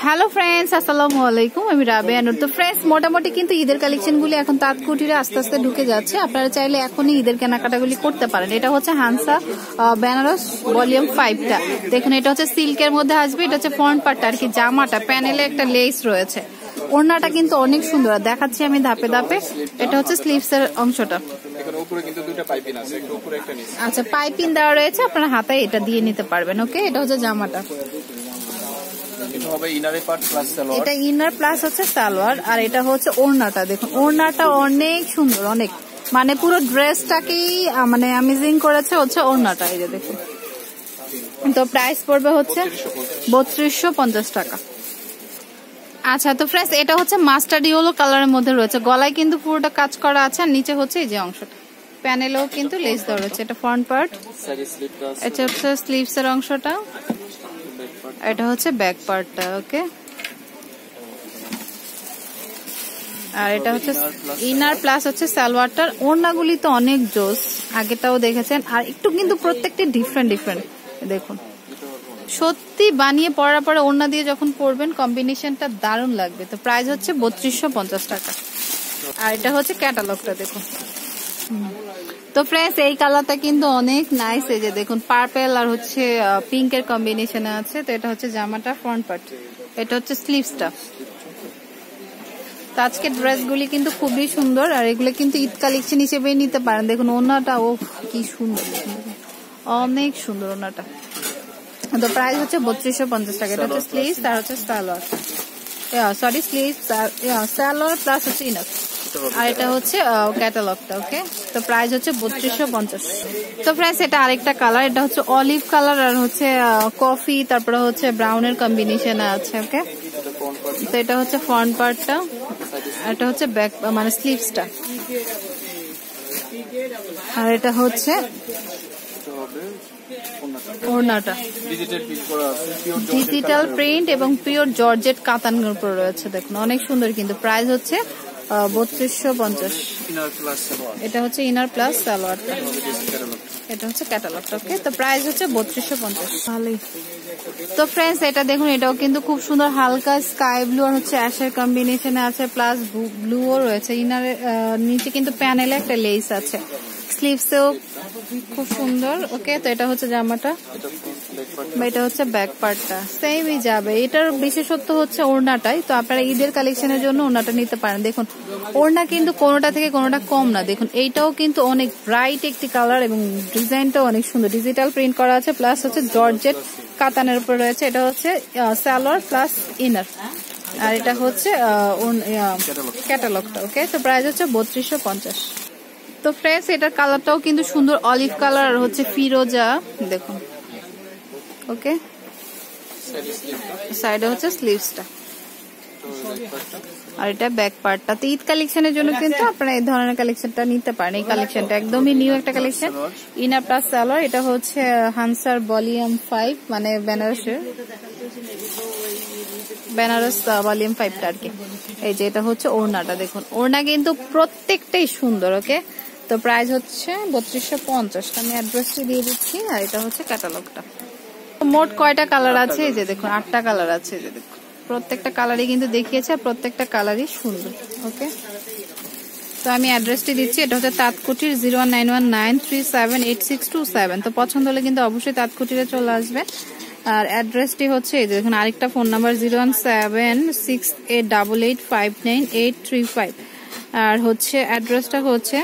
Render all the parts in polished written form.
Hello friends, আসসালামু আলাইকুম। আমি রাবেয়া নূর। তো ফ্রেন্ডস, মোটামুটি কিন্তু ঈদের কালেকশন গুলি এখন তাঁতকুটিরে আস্তে আস্তে ঢুকে যাচ্ছে। আপনারা চাইলে এখনই ঈদের কেনাকাটাগুলি করতে পারেন। এটা হচ্ছে হানসা বেনারস ভলিউম 5টা। দেখুন, এটা হচ্ছে সিল্কের মধ্যে আসবে। এটা হচ্ছে ফ্রন্ট পার্টটা আর কি, জামাটা প্যানেলে একটা লেস রয়েছে। ওড়নাটা কিন্তু অনেক সুন্দর, দেখাচ্ছি আমি ধাপে ধাপে। এটা হচ্ছে স্লিভস এর অংশটা। আচ্ছা, পাইপিং দেওয়া রয়েছে, আপনার হাতায় এটা দিয়ে নিতে পারবেন। ওকে, এটা হচ্ছে জামাটা। এটা ইনার প্লাস হচ্ছে সালোয়ার, আর এটা হচ্ছে ওড়নাটা। দেখুন, ওড়নাটা অনেক সুন্দর, অনেক মানে পুরো ড্রেসটাকেই মানে অ্যামেজিং করেছে হচ্ছে ওড়নাটা। এই যে দেখুন, তো প্রাইস পড়বে হচ্ছে 3250 টাকা। আচ্ছা, তো ফ্রেন্ডস, এটা হচ্ছে মাস্টার্ড ইয়েলো কালারের মধ্যে রয়েছে। গলায় কিন্তু পুরোটা কাজ করা আছে, আর নিচে হচ্ছে এই যে অংশটা, প্যানেলেও কিন্তু লেস দেওয়া রয়েছে। এটা ফ্রন্ট পার্ট, এটা হচ্ছে স্লিভস এর অংশটা, এটা হচ্ছে ব্যাক পার্টটা। ওকে, আর এটা হচ্ছে ইনার প্লাস হচ্ছে সালোয়ারটার। ওড়নাগুলি তো অনেক জোস, আগেটাও দেখেছেন, আর একটু কিন্তু প্রত্যেকটি ডিফারেন্ট ডিফারেন্ট। দেখুন, সত্যি বানিয়ে পরার পরে ওড়না দিয়ে যখন পরবেন কম্বিনেশনটা দারুণ লাগবে। তো প্রাইস হচ্ছে 3250 টাকা। আর এটা হচ্ছে ক্যাটালগটা দেখুন। তো ফ্রেন্ডস, এই কালারটা কিন্তু অনেক নাইস। এই যে দেখুন, পার্পেল আর হচ্ছে পিঙ্কের কম্বিনেশনে আছে। তো এটা হচ্ছে জামাটা ফ্রন্ট পার্ট, এটা হচ্ছে স্লিভসটা। তো আজকে ড্রেসগুলি কিন্তু খুবই সুন্দর, আর এগুলো কিন্তু ঈদ কালেকশন হিসেবেই নিতে পারেন। দেখুন ওড়নাটা, ও কি সুন্দর, অনেক সুন্দর ওড়নাটা। তো প্রাইস হচ্ছে 3250 টাকা। এটা হচ্ছে স্লিভস আর হচ্ছে salwar, sorry sleeves salwar plus হচ্ছে ইনার, আর এটা হচ্ছে ক্যাটালগটা। ওকে, তো প্রাইস হচ্ছে 3250। তো ফ্রেন্ডস, এটা আরেকটা কালার, এটা হচ্ছে অলিভ কালার আর হচ্ছে কফি, তারপরে হচ্ছে ব্রাউনের কম্বিনেশন আছে। ওকে, তো এটা হচ্ছে ফ্রন্ট পার্টটা, এটা হচ্ছে ব্যাক মানে স্লিভসটা, আর এটা হচ্ছে ওড়নাটা। ডিজিটাল প্রিন্ট এবং পিওর জর্জেট কাতানের উপর রয়েছে। দেখুন, অনেক সুন্দর কিন্তু। প্রাইস হচ্ছে 3250। এটা হচ্ছে ইনার প্লাস সালোয়ারটা, এটা হচ্ছে ক্যাটালগটা। ওকে, তো প্রাইস হচ্ছে 3250। ভালোই। তো ফ্রেন্ডস, এটা দেখুন, এটাও কিন্তু খুব সুন্দর, হালকা স্কাই ব্লু আর হচ্ছে অ্যাশের কম্বিনেশনে আছে, প্লাস ব্লুও রয়েছে। ইনারের নিচে কিন্তু প্যানেলে একটা লেস আছে, স্লিভসেও খুব সুন্দর। ওকে, তো এটা হচ্ছে জামাটা, এটা হচ্ছে ব্যাক পার্টটা, সেমই যাবে। এটার বিশেষত্ব হচ্ছে ওড়নাটাই। তো আপনারা ঈদের কালেকশনের জন্য ওড়নাটা নিতে পারেন। দেখুন, ওড়না কিন্তু কোনোটা থেকে কোনোটা কম না। দেখুন, এইটাও কিন্তু অনেক ব্রাইট একটি কালার এবং ডিজাইনটাও অনেক সুন্দর। ডিজিটাল প্রিন্ট করা আছে, প্লাস হচ্ছে জর্জেট কাতানের উপর রয়েছে। এটা হচ্ছে সালোয়ার প্লাস ইনার, আর এটা হচ্ছে ক্যাটালগটা। ওকে, তো প্রাইস হচ্ছে 3250। তো ফ্রেন্ডস, এটার কালারটাও কিন্তু সুন্দর, অলিভ কালার আর হচ্ছে ফিরোজা। দেখুন, ওকে, সাইডে হচ্ছে স্লিভসটা, আর এটা ব্যাক পার্টটা। তো ঈদ কালেকশনের জন্য কিন্তু আপনারা এই ধরনের কালেকশনটা নিতে পারেন। এই কালেকশনটা একদমই নিউ একটা কালেকশন, ইনার প্লাস সালোয়ার। এটা হচ্ছে হানসার ভলিউম 5 মানে বেনারস ভলিউম 5টা আর কি। এই যে এটা হচ্ছে ওড়নাটা। দেখুন, ওড়না কিন্তু প্রত্যেকটাই সুন্দর। ওকে, তো প্রাইস হচ্ছে 3250। আমি অ্যাড্রেসটি দিয়ে দিচ্ছি, আর এটা হচ্ছে ক্যাটালগটা। মোট কয়টা কালার আছে? এই যে দেখুন, 8টা কালার আছে। এই যে দেখুন, প্রত্যেকটা কালারই কিন্তু দেখিয়েছে, আর প্রত্যেকটা কালারই সুন্দর। ওকে, তো আমি অ্যাড্রেসটি দিচ্ছি। এটা হচ্ছে তাঁতকুটির 01919378627। তো পছন্দ হলে কিন্তু অবশ্যই তাঁতকুটিরে চলে আসবে। আর অ্যাড্রেসটি হচ্ছে এই যে দেখুন, আরেকটা ফোন নাম্বার 01768885985, আর হচ্ছে অ্যাড্রেসটা হচ্ছে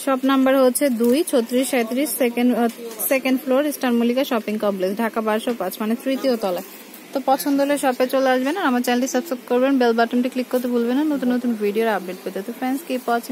শপ নাম্বার হচ্ছে 2-3637 second floor, eastern Mallika shopping complex, Dhaka 1205, মানে 3য় তলায়। তো পছন্দ হলে শপে চলে আসবেন, আর আমার চ্যানেলটি সাবস্ক্রাইব করবেন, বেল বাটনটি ক্লিক করতে ভুলবেন না নতুন নতুন ভিডিওর আপডেট পেতে। তো ফ্রেন্ডস, কিপ ওয়াচিং।